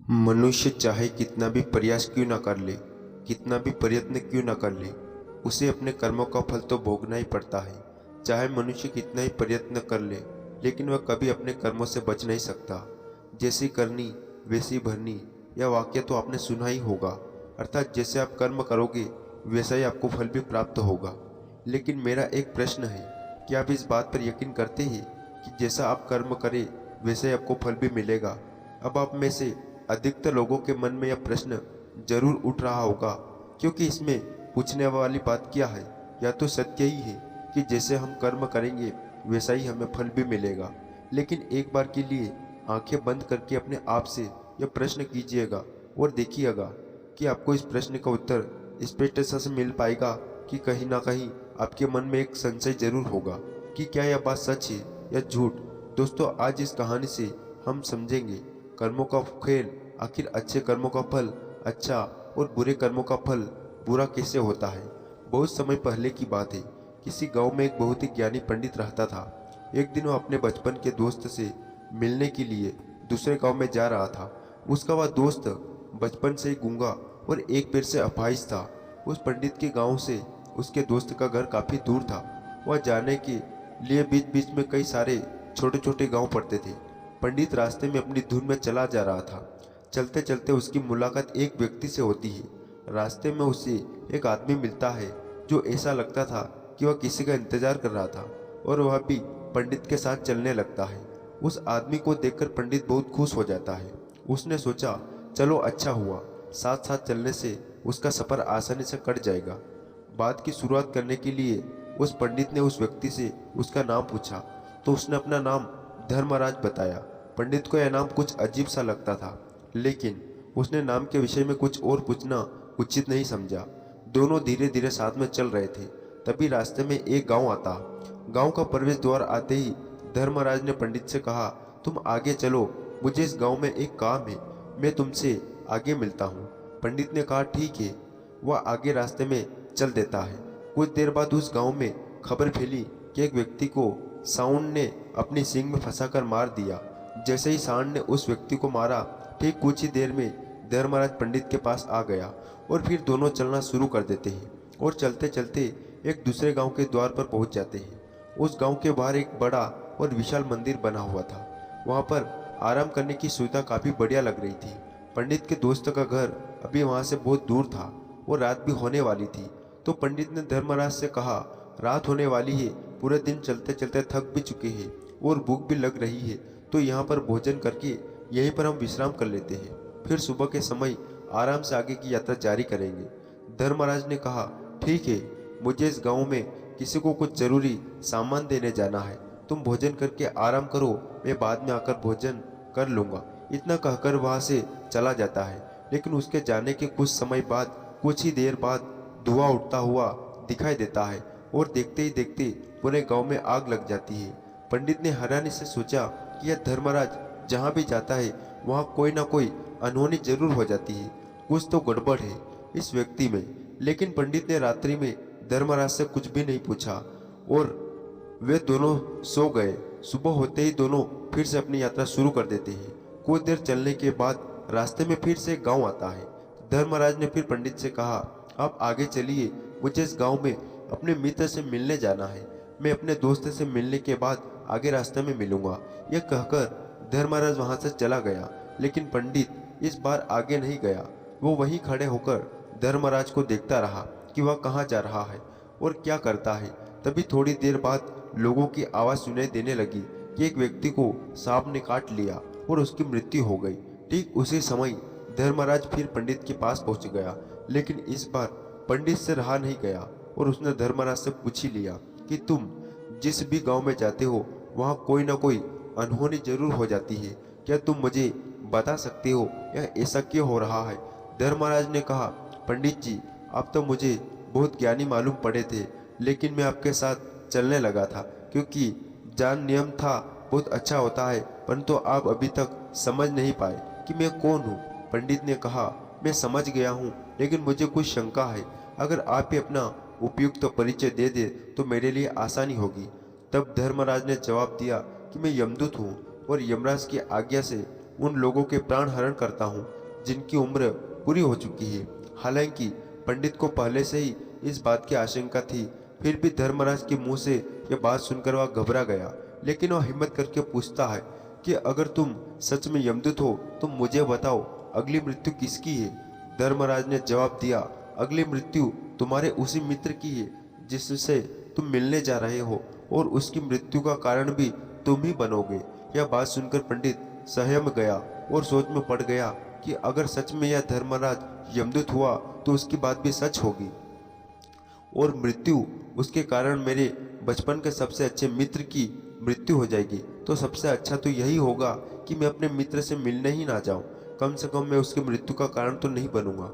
मनुष्य चाहे कितना भी प्रयास क्यों ना कर ले, कितना भी प्रयत्न क्यों ना कर ले, उसे अपने कर्मों का फल तो भोगना ही पड़ता है। चाहे मनुष्य कितना ही प्रयत्न कर ले, लेकिन वह कभी अपने कर्मों से बच नहीं सकता। जैसी करनी वैसी भरनी, यह वाक्य तो आपने सुना ही होगा। अर्थात जैसे आप कर्म करोगे वैसा ही आपको फल भी प्राप्त होगा। लेकिन मेरा एक प्रश्न है, क्या आप इस बात पर यकीन करते हैं कि जैसा आप कर्म करें वैसे ही आपको फल भी मिलेगा? अब आप में से अधिकतर लोगों के मन में यह प्रश्न जरूर उठ रहा होगा, क्योंकि इसमें पूछने वाली बात क्या है? या तो सत्य ही है कि जैसे हम कर्म करेंगे वैसा ही हमें फल भी मिलेगा। लेकिन एक बार के लिए आंखें बंद करके अपने आप से यह प्रश्न कीजिएगा और देखिएगा कि आपको इस प्रश्न का उत्तर स्पष्टता से मिल पाएगा कि कहीं ना कहीं आपके मन में एक संशय जरूर होगा कि क्या यह बात सच है या झूठ। दोस्तों, आज इस कहानी से हम समझेंगे कर्मों का खेल, आखिर अच्छे कर्मों का फल अच्छा और बुरे कर्मों का फल बुरा कैसे होता है। बहुत समय पहले की बात है, किसी गांव में एक बहुत ही ज्ञानी पंडित रहता था। एक दिन वह अपने बचपन के दोस्त से मिलने के लिए दूसरे गांव में जा रहा था। उसका वह दोस्त बचपन से ही गूंगा और एक पैर से अपाहिज था। उस पंडित के गांव से उसके दोस्त का घर काफी दूर था। वह जाने के लिए बीच बीच में कई सारे छोटे छोटे गांव पड़ते थे। पंडित रास्ते में अपनी धुन में चला जा रहा था। चलते चलते उसकी मुलाकात एक व्यक्ति से होती है। रास्ते में उसे एक आदमी मिलता है जो ऐसा लगता था कि वह किसी का इंतजार कर रहा था और वह भी पंडित के साथ चलने लगता है। उस आदमी को देखकर पंडित बहुत खुश हो जाता है। उसने सोचा, चलो अच्छा हुआ, साथ साथ चलने से उसका सफर आसानी से कट जाएगा। बात की शुरुआत करने के लिए उस पंडित ने उस व्यक्ति से उसका नाम पूछा, तो उसने अपना नाम धर्मराज बताया। पंडित को यह नाम कुछ अजीब सा लगता था, लेकिन उसने नाम के विषय में कुछ और पूछना उचित नहीं समझा। दोनों धीरे धीरे साथ में चल रहे थे। तभी रास्ते में एक गांव आता। गांव का प्रवेश द्वार आते ही धर्मराज ने पंडित से कहा, तुम आगे चलो, मुझे इस गांव में एक काम है, मैं तुमसे आगे मिलता हूँ। पंडित ने कहा, ठीक है। वह आगे रास्ते में चल देता है। कुछ देर बाद उस गांव में खबर फैली कि एक व्यक्ति को सांड ने अपनी सींग में फंसाकर मार दिया। जैसे ही सांड ने उस व्यक्ति को मारा, ठीक कुछ ही देर में धर्मराज पंडित के पास आ गया और फिर दोनों चलना शुरू कर देते हैं और चलते चलते एक दूसरे गांव के द्वार पर पहुंच जाते हैं। उस गांव के बाहर एक बड़ा और विशाल मंदिर बना हुआ था। वहां पर आराम करने की सुविधा काफी बढ़िया लग रही थी। पंडित के दोस्त का घर अभी वहां से बहुत दूर था और रात भी होने वाली थी। तो पंडित ने धर्मराज से कहा, रात होने वाली है, पूरे दिन चलते चलते थक भी चुके हैं और भूख भी लग रही है, तो यहाँ पर भोजन करके यहीं पर हम विश्राम कर लेते हैं, फिर सुबह के समय आराम से आगे की यात्रा जारी करेंगे। धर्मराज ने कहा, ठीक है, मुझे इस गांव में किसी को कुछ जरूरी सामान देने जाना है, तुम भोजन करके आराम करो, मैं बाद में आकर भोजन कर लूँगा। इतना कहकर वहाँ से चला जाता है। लेकिन उसके जाने के कुछ समय बाद, कुछ ही देर बाद धुआं उठता हुआ दिखाई देता है और देखते ही देखते पूरे गांव में आग लग जाती है। पंडित ने हैरानी से सोचा कि यह धर्मराज जहां भी जाता है वहां कोई ना कोई अनहोनी जरूर हो जाती है, कुछ तो गड़बड़ है इस व्यक्ति में। लेकिन पंडित ने रात्रि में धर्मराज से कुछ भी नहीं पूछा और वे दोनों सो गए। सुबह होते ही दोनों फिर से अपनी यात्रा शुरू कर देते हैं। कुछ देर चलने के बाद रास्ते में फिर से एक गाँव आता है। धर्मराज ने फिर पंडित से कहा, आप आगे चलिए, मुझे इस गांव में अपने मित्र से मिलने जाना है, मैं अपने दोस्त से मिलने के बाद आगे रास्ते में मिलूंगा। यह कहकर धर्मराज वहां से चला गया। लेकिन पंडित इस बार आगे नहीं गया। वो वहीं खड़े होकर धर्मराज को देखता रहा कि वह कहाँ जा रहा है और क्या करता है। तभी थोड़ी देर बाद लोगों की आवाज़ सुनाई देने लगी कि एक व्यक्ति को सांप ने काट लिया और उसकी मृत्यु हो गई। ठीक उसी समय धर्मराज फिर पंडित के पास पहुंच गया। लेकिन इस बार पंडित से रहा नहीं गया और उसने धर्मराज से पूछ ही लिया कि तुम जिस भी गांव में जाते हो वहां कोई ना कोई अनहोनी जरूर हो जाती है, क्या तुम मुझे बता सकते हो यह ऐसा क्यों हो रहा है? धर्मराज ने कहा, पंडित जी, आप तो मुझे बहुत ज्ञानी मालूम पड़े थे, लेकिन मैं आपके साथ चलने लगा था क्योंकि जान नियम था बहुत अच्छा होता है, परंतु आप अभी तक समझ नहीं पाए कि मैं कौन हूँ। पंडित ने कहा, मैं समझ गया हूँ, लेकिन मुझे कुछ शंका है, अगर आप ही अपना उपयुक्त परिचय दे दे तो मेरे लिए आसानी होगी। तब धर्मराज ने जवाब दिया कि मैं यमदूत हूँ और यमराज की आज्ञा से उन लोगों के प्राण हरण करता हूँ जिनकी उम्र पूरी हो चुकी है। हालांकि पंडित को पहले से ही इस बात की आशंका थी, फिर भी धर्मराज के मुंह से यह बात सुनकर वह घबरा गया। लेकिन वह हिम्मत करके पूछता है कि अगर तुम सच में यमदूत हो तो मुझे बताओ, अगली मृत्यु किसकी है? धर्मराज ने जवाब दिया, अगली मृत्यु तुम्हारे उसी मित्र की है जिससे तुम मिलने जा रहे हो, और उसकी मृत्यु का कारण भी तुम ही बनोगे। यह बात सुनकर पंडित सहम गया और सोच में पड़ गया कि अगर सच में यह धर्मराज यमदूत हुआ तो उसकी बात भी सच होगी और मृत्यु उसके कारण मेरे बचपन के सबसे अच्छे मित्र की मृत्यु हो जाएगी। तो सबसे अच्छा तो यही होगा कि मैं अपने मित्र से मिलने ही ना जाऊं। कम से कम मैं उसकी मृत्यु का कारण तो नहीं बनूंगा।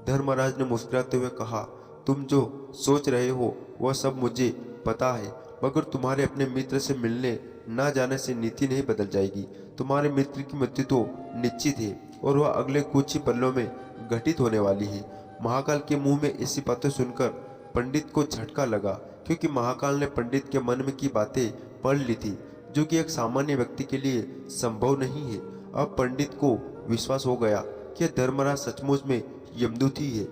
धर्मराज ने मुस्कुराते हुए कहा, तुम जो सोच रहे हो वह सब मुझे पता है, मगर तुम्हारे अपने मित्र से मिलने ना जाने से नीति नहीं बदल जाएगी। तुम्हारे मित्र की मृत्यु तो निश्चित है और वह अगले कुछ ही पलों में घटित होने वाली है। महाकाल के मुंह में ऐसी बातें सुनकर पंडित को झटका लगा, क्योंकि महाकाल ने पंडित के मन में की बातें पढ़ ली थी, जो कि एक सामान्य व्यक्ति के लिए संभव नहीं है। अब पंडित को विश्वास हो गया कि धर्मराज सचमुच में यमदूत ही है।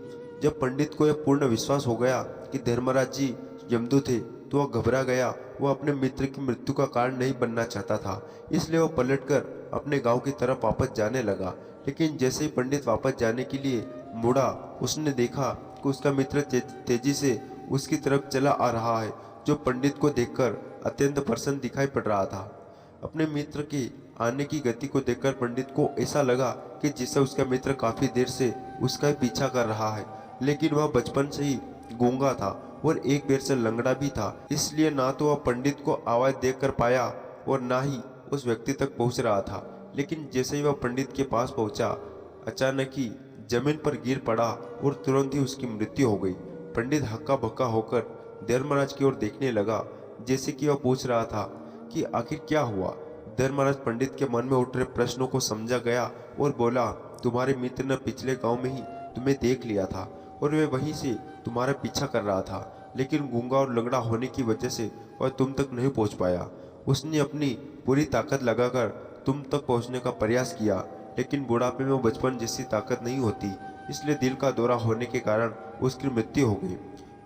जब पंडित को यह पूर्ण विश्वास हो गया कि धर्मराज जी यमदूत है, तो वह घबरा गया। वह अपने मित्र की मृत्यु का कारण नहीं बनना चाहता था, इसलिए वह पलटकर अपने गांव की तरफ वापस जाने लगा। लेकिन जैसे ही पंडित वापस जाने के लिए मुड़ा, उसने देखा कि उसका मित्र तेजी से उसकी तरफ चला आ रहा है, जो पंडित को देखकर अत्यंत प्रसन्न दिखाई पड़ रहा था। अपने मित्र के आने की गति को देखकर पंडित को ऐसा लगा कि जिससे उसका मित्र काफी देर से उसका पीछा कर रहा है, लेकिन वह बचपन से ही गूंगा था और एक पैर से लंगड़ा भी था, इसलिए ना तो वह पंडित को आवाज देख कर पाया और ना ही उस व्यक्ति तक पहुंच रहा था। लेकिन जैसे ही वह पंडित के पास पहुंचा, अचानक ही जमीन पर गिर पड़ा और तुरंत ही उसकी मृत्यु हो गई। पंडित हक्का बक्का होकर धर्मराज की ओर देखने लगा, जैसे कि वह पूछ रहा था कि आखिर क्या हुआ। धर्मराज पंडित के मन में उठ रहे प्रश्नों को समझा गया और बोला, तुम्हारे मित्र ने पिछले गांव में ही तुम्हें देख लिया था और वे वहीं से तुम्हारा पीछा कर रहा था, लेकिन गूंगा और लंगड़ा होने की वजह से वह तुम तक नहीं पहुंच पाया। उसने अपनी पूरी ताकत लगाकर तुम तक पहुंचने का प्रयास किया, लेकिन बुढ़ापे में बचपन जैसी ताकत नहीं होती, इसलिए दिल का दौरा होने के कारण उसकी मृत्यु हो गई।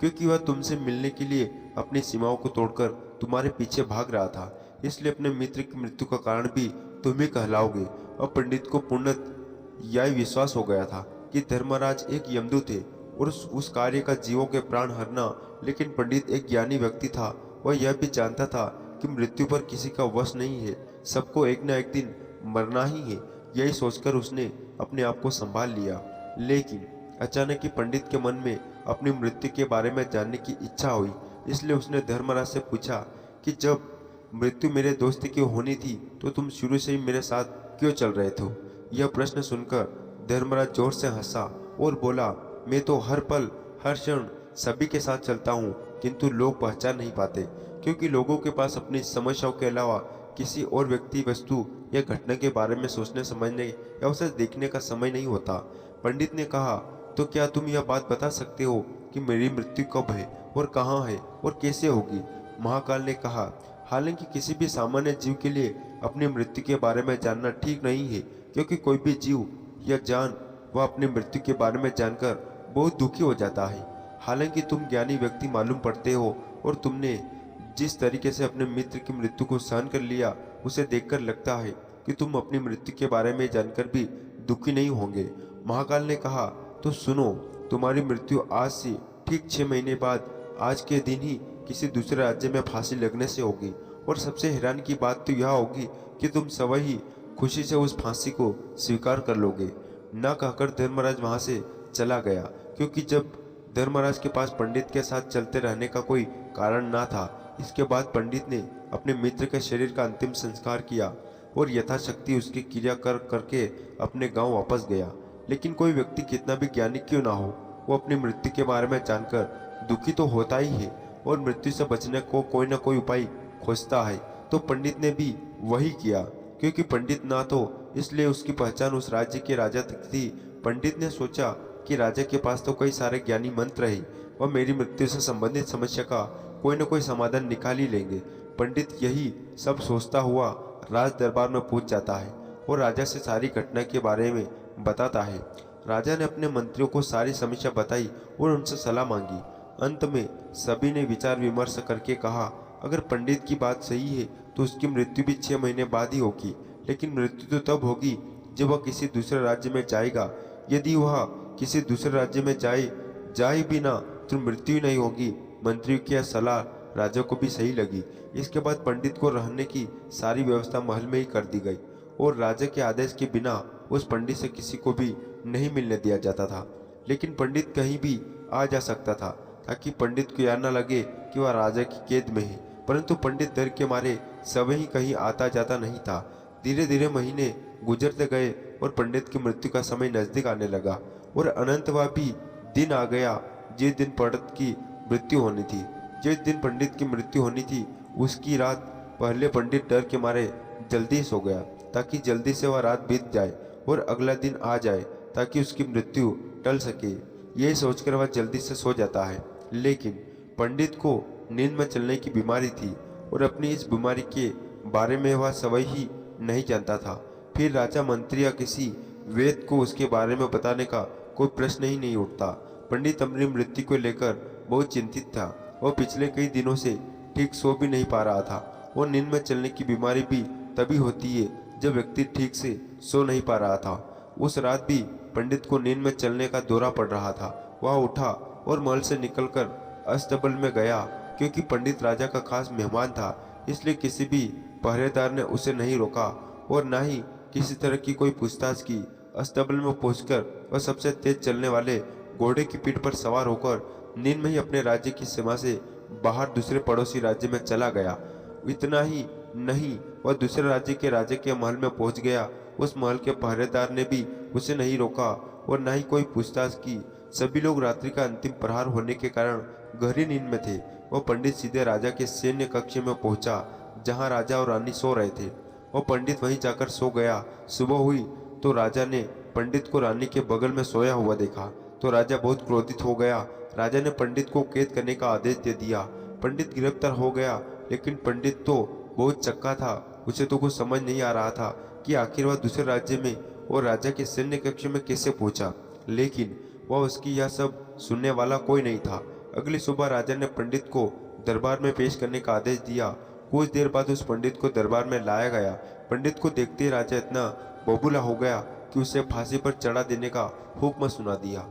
क्योंकि वह तुमसे मिलने के लिए अपनी सीमाओं को तोड़कर तुम्हारे पीछे भाग रहा था, इसलिए अपने मित्र की मृत्यु का कारण भी तुम ही कहलाओगे। और पंडित को पूर्णतः यह विश्वास हो गया था कि धर्मराज एक यमदूत है और उस कार्य का जीवों के प्राण हरना। लेकिन पंडित एक ज्ञानी व्यक्ति था, वह यह भी जानता था कि मृत्यु पर किसी का वश नहीं है, सबको एक न एक दिन मरना ही है। यही सोचकर उसने अपने आप को संभाल लिया। लेकिन अचानक ही पंडित के मन में अपनी मृत्यु के बारे में जानने की इच्छा हुई, इसलिए उसने धर्मराज से पूछा कि जब मृत्यु मेरे दोस्त की होनी थी तो तुम शुरू से ही मेरे साथ क्यों चल रहे थे? यह प्रश्न सुनकर धर्मराज जोर से हंसा और बोला, मैं तो हर पल हर क्षण सभी के साथ चलता हूँ, किंतु लोग पहचान नहीं पाते, क्योंकि लोगों के पास अपनी समस्याओं के अलावा किसी और व्यक्ति, वस्तु या घटना के बारे में सोचने समझने या उसे देखने का समय नहीं होता। पंडित ने कहा, तो क्या तुम यह बात बता सकते हो कि मेरी मृत्यु कब है और कहाँ है और कैसे होगी? महाकाल ने कहा, हालांकि किसी भी सामान्य जीव के लिए अपनी मृत्यु के बारे में जानना ठीक नहीं है, क्योंकि कोई भी जीव या जान वह अपनी मृत्यु के बारे में जानकर बहुत दुखी हो जाता है। हालांकि तुम ज्ञानी व्यक्ति मालूम पड़ते हो और तुमने जिस तरीके से अपने मित्र की मृत्यु को सहन कर लिया, उसे देखकर लगता है कि तुम अपनी मृत्यु के बारे में जानकर भी दुखी नहीं होंगे। महाकाल ने कहा, तो सुनो, तुम्हारी मृत्यु आज से ठीक 6 महीने बाद आज के दिन ही किसी दूसरे राज्य में फांसी लगने से होगी। और सबसे हैरान की बात तो यह होगी कि तुम सब ही खुशी से उस फांसी को स्वीकार कर लोगे। न कहकर धर्मराज वहां से चला गया, क्योंकि जब धर्मराज के पास पंडित के साथ चलते रहने का कोई कारण ना था। इसके बाद पंडित ने अपने मित्र के शरीर का अंतिम संस्कार किया और यथाशक्ति उसकी क्रिया करके अपने गांव वापस गया। लेकिन कोई व्यक्ति कितना भी ज्ञानी क्यों ना हो, वो अपनी मृत्यु के बारे में जानकर दुखी तो होता ही है और मृत्यु से बचने को कोई ना कोई उपाय खोजता है। तो पंडित ने भी वही किया, क्योंकि पंडित ना तो इसलिए उसकी पहचान उस राज्य के राजा तक थी। पंडित ने सोचा कि राजा के पास तो कई सारे ज्ञानी मंत्र है, वह मेरी मृत्यु से संबंधित समस्या का कोई न कोई समाधान निकाल ही लेंगे। पंडित यही सब सोचता हुआ राज दरबार में पहुंच जाता है और राजा से सारी घटना के बारे में बताता है। राजा ने अपने मंत्रियों को सारी समस्या बताई और उनसे सलाह मांगी। अंत में सभी ने विचार विमर्श करके कहा, अगर पंडित की बात सही है तो उसकी मृत्यु भी 6 महीने बाद ही होगी, लेकिन मृत्यु तो तब होगी जब वह किसी दूसरे राज्य में जाएगा। यदि वह किसी दूसरे राज्य में जाए भी ना तो मृत्यु ही नहीं होगी। मंत्रियों की यह सलाह राजा को भी सही लगी। इसके बाद पंडित को रहने की सारी व्यवस्था महल में ही कर दी गई और राजा के आदेश के बिना उस पंडित से किसी को भी नहीं मिलने दिया जाता था। लेकिन पंडित कहीं भी आ जा सकता था ताकि पंडित को यह न लगे कि वह राजा की कैद में है। परंतु पंडित डर के मारे ही कहीं आता जाता नहीं था। धीरे धीरे महीने गुजरते गए और पंडित की मृत्यु का समय नजदीक आने लगा और अनंतव्यापी दिन आ गया। जिस दिन पंडित की मृत्यु होनी थी उसकी रात पहले पंडित डर के मारे जल्दी सो गया ताकि जल्दी से वह रात बीत जाए और अगला दिन आ जाए ताकि उसकी मृत्यु टल सके। यही सोचकर वह जल्दी से सो जाता है। लेकिन पंडित को नींद में चलने की बीमारी थी और अपनी इस बीमारी के बारे में वह सवई ही नहीं जानता था। फिर राजा मंत्री या किसी वेद को उसके बारे में बताने का कोई प्रश्न ही नहीं उठता। पंडित अपनी मृत्यु को लेकर बहुत चिंतित था। वह पिछले कई दिनों से ठीक सो भी नहीं पा रहा था और नींद में चलने की बीमारी भी तभी होती है जब व्यक्ति ठीक से सो नहीं पा रहा था। उस रात भी पंडित को नींद में चलने का दौरा पड़ रहा था। वह उठा और महल से निकलकर अस्तबल में गया। क्योंकि पंडित राजा का खास मेहमान था, इसलिए किसी भी पहरेदार ने उसे नहीं रोका और न ही किसी तरह की कोई पूछताछ की। अस्तबल में पहुंचकर वह सबसे तेज चलने वाले घोड़े की पीठ पर सवार होकर नींद में ही अपने राज्य की सीमा से बाहर दूसरे पड़ोसी राज्य में चला गया। इतना ही नहीं, वह दूसरे राज्य के राजा के महल में पहुंच गया। उस महल के पहरेदार ने भी उसे नहीं रोका और न ही कोई पूछताछ की। सभी लोग रात्रि का अंतिम प्रहार होने के कारण गहरी नींद में थे। वह पंडित सीधे राजा के सैन्य कक्ष में पहुंचा जहां राजा और रानी सो रहे थे। वह पंडित वहीं जाकर सो गया। सुबह हुई तो राजा ने पंडित को रानी के बगल में सोया हुआ देखा तो राजा बहुत क्रोधित हो गया। राजा ने पंडित को कैद करने का आदेश दे दिया। पंडित गिरफ्तार हो गया, लेकिन पंडित तो बहुत चक्का था। उसे तो कुछ समझ नहीं आ रहा था कि आखिर वह दूसरे राज्य में और राजा के सैन्य कक्ष में कैसे पहुंचा। लेकिन वह उसकी यह सब सुनने वाला कोई नहीं था। अगली सुबह राजा ने पंडित को दरबार में पेश करने का आदेश दिया। कुछ देर बाद उस पंडित को दरबार में लाया गया। पंडित को देखते ही राजा इतना बबूला हो गया कि उसे फांसी पर चढ़ा देने का हुक्म सुना दिया।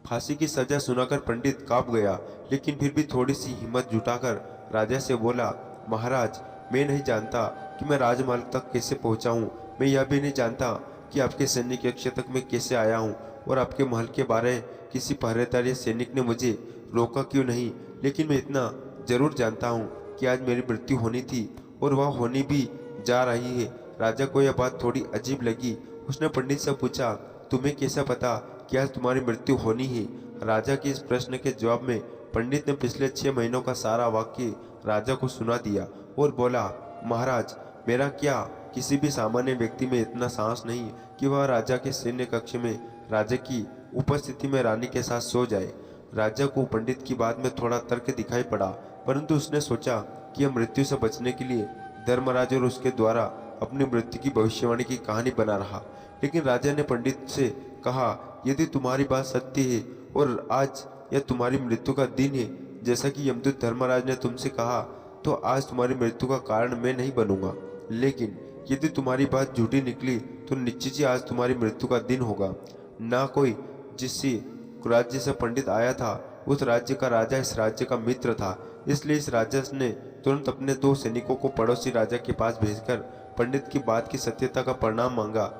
फांसी की सजा सुनाकर पंडित कांप गया, लेकिन फिर भी थोड़ी सी हिम्मत जुटाकर राजा से बोला, महाराज, मैं नहीं जानता कि मैं राजमहल तक कैसे पहुंचा हूँ। मैं यह भी नहीं जानता कि आपके सैनिक कक्ष तक मैं कैसे आया हूँ और आपके महल के बारे किसी पहरेदार या सैनिक ने मुझे रोका क्यों नहीं। लेकिन मैं इतना जरूर जानता हूँ कि आज मेरी मृत्यु होनी थी और वह होनी भी जा रही है। राजा को यह बात थोड़ी अजीब लगी। उसने पंडित से पूछा, तुम्हें कैसा पता कि आज तुम्हारी मृत्यु होनी है। राजा के इस प्रश्न के जवाब में पंडित ने पिछले 6 महीनों का सारा वाक्य राजा को सुना दिया और बोला, महाराज, मेरा क्या किसी भी सामान्य व्यक्ति में इतना साहस नहीं कि वह राजा के सैन्य कक्ष में राजा की उपस्थिति में रानी के साथ सो जाए। राजा को पंडित की बात में थोड़ा तर्क दिखाई पड़ा, परंतु उसने सोचा कि यह मृत्यु से बचने के लिए धर्मराज और उसके द्वारा अपनी मृत्यु की भविष्यवाणी की कहानी बना रहा। लेकिन राजा ने पंडित से कहा, यदि तुम्हारी बात सत्य है और आज यह तुम्हारी मृत्यु का दिन है, जैसा कि यमदूत धर्मराज ने तुमसे कहा, तो आज तुम्हारी मृत्यु का कारण मैं नहीं बनूंगा। लेकिन यदि तुम्हारी बात झूठी निकली तो निश्चित ही आज तुम्हारी मृत्यु का दिन होगा। ना कोई जिस राज्य से पंडित आया था, उस राज्य का राजा इस राज्य का मित्र था। इसलिए इस राजा ने तुरंत अपने 2 सैनिकों को पड़ोसी राजा के पास भेजकर पंडित की बात की सत्यता का प्रमाण मांगा।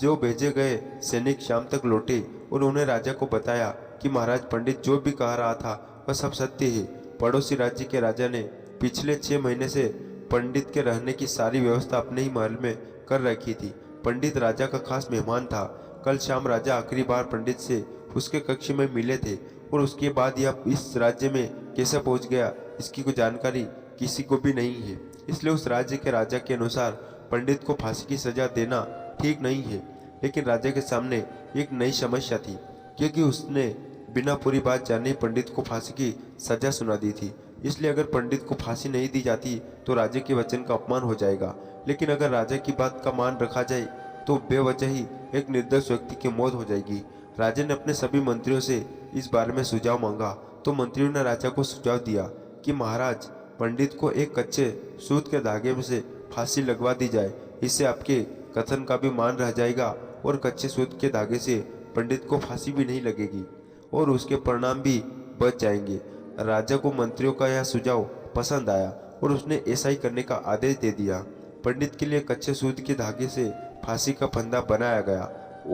जो भेजे गए सैनिक शाम तक लौटे और उन्होंने राजा को बताया कि महाराज, पंडित जो भी कह रहा था वह सब सत्य है। पड़ोसी राज्य के राजा ने पिछले 6 महीने से पंडित के रहने की सारी व्यवस्था अपने ही महल में कर रखी थी। पंडित राजा का खास मेहमान था। कल शाम राजा आखिरी बार पंडित से उसके कक्ष में मिले थे और उसके बाद यह इस राज्य में कैसे पहुंच गया, इसकी कोई जानकारी किसी को भी नहीं है। इसलिए उस राज्य के राजा के अनुसार पंडित को फांसी की सजा देना ठीक नहीं है। लेकिन राजा के सामने एक नई समस्या थी, क्योंकि उसने बिना पूरी बात जाने पंडित को फांसी की सजा सुना दी थी। इसलिए अगर पंडित को फांसी नहीं दी जाती तो राजा के वचन का अपमान हो जाएगा। लेकिन अगर राजा की बात का मान रखा जाए तो बेवजह ही एक निर्दोष व्यक्ति की मौत हो जाएगी। राजा ने अपने सभी मंत्रियों से इस बारे में सुझाव मांगा तो मंत्रियों ने राजा को सुझाव दिया कि महाराज, पंडित को एक कच्चे सूत के धागे में से फांसी लगवा दी जाए। इससे आपके कथन का भी मान रह जाएगा और कच्चे सूत के धागे से पंडित को फांसी भी नहीं लगेगी और उसके परिणाम भी बच जाएंगे। राजा को मंत्रियों का यह सुझाव पसंद आया और उसने ऐसा ही करने का आदेश दे दिया। पंडित के लिए कच्चे सूत के धागे से फांसी का फंदा बनाया गया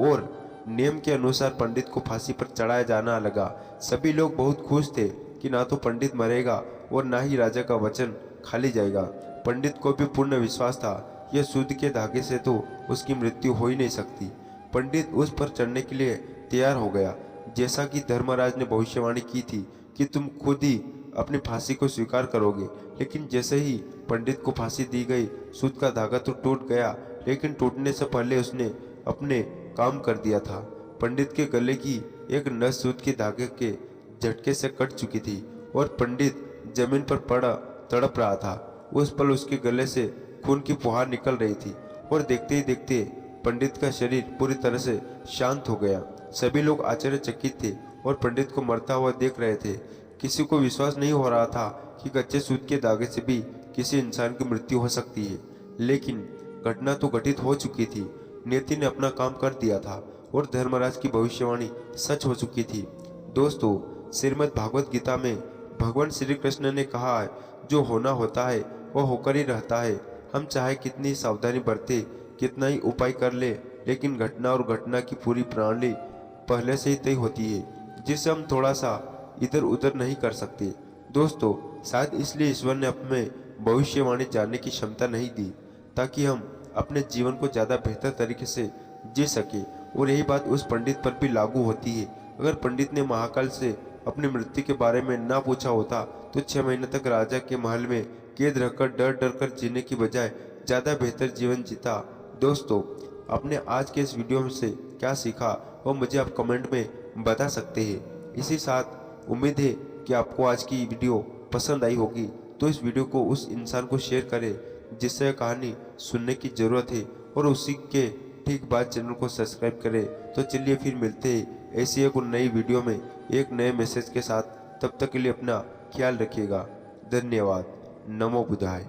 और नियम के अनुसार पंडित को फांसी पर चढ़ाया जाना लगा। सभी लोग बहुत खुश थे कि ना तो पंडित मरेगा और ना ही राजा का वचन खाली जाएगा। पंडित को भी पूर्ण विश्वास था यह सूत के धागे से तो उसकी मृत्यु हो ही नहीं सकती। पंडित उस पर चढ़ने के लिए तैयार हो गया। जैसा कि धर्मराज ने भविष्यवाणी की थी कि तुम खुद ही अपनी फांसी को स्वीकार करोगे। लेकिन जैसे ही पंडित को फांसी दी गई, सूत का धागा तो टूट गया, लेकिन टूटने से पहले उसने अपने काम कर दिया था। पंडित के गले की एक नस सूत के धागे के झटके से कट चुकी थी और पंडित जमीन पर पड़ा तड़प रहा था। उस पल उसके गले से खून की फुहार निकल रही थी और देखते ही देखते पंडित का शरीर पूरी तरह से शांत हो गया। सभी लोग आश्चर्यचकित थे और पंडित को मरता हुआ देख रहे थे। किसी को विश्वास नहीं हो रहा था कि कच्चे सूत के धागे से भी किसी इंसान की मृत्यु हो सकती है। लेकिन घटना तो घटित हो चुकी थी। नियति ने अपना काम कर दिया था और धर्मराज की भविष्यवाणी सच हो चुकी थी। दोस्तों, श्रीमद् भागवत गीता में भगवान श्री कृष्ण ने कहा है, जो होना होता है वह होकर ही रहता है। हम चाहे कितनी सावधानी बरते, कितना ही उपाय कर ले, लेकिन घटना और घटना की पूरी प्रणाली पहले से ही तय होती है, जिसे हम थोड़ा सा इधर उधर नहीं कर सकते। दोस्तों, शायद इसलिए ईश्वर ने अपने भविष्यवाणी जानने की क्षमता नहीं दी, ताकि हम अपने जीवन को ज़्यादा बेहतर तरीके से जी सके। और यही बात उस पंडित पर भी लागू होती है। अगर पंडित ने महाकाल से अपनी मृत्यु के बारे में ना पूछा होता तो 6 महीने तक राजा के महल में कैद रहकर डर डर कर जीने की बजाय ज़्यादा बेहतर जीवन जीता। दोस्तों, आपने आज के इस वीडियो में से क्या सीखा वो मुझे आप कमेंट में बता सकते हैं। इसी साथ उम्मीद है कि आपको आज की वीडियो पसंद आई होगी, तो इस वीडियो को उस इंसान को शेयर करें जिससे कहानी सुनने की ज़रूरत है और उसी के ठीक बाद चैनल को सब्सक्राइब करें। तो चलिए फिर मिलते हैं ऐसी एक नई वीडियो में एक नए मैसेज के साथ। तब तक के लिए अपना ख्याल रखिएगा। धन्यवाद। नमो बुद्धाय।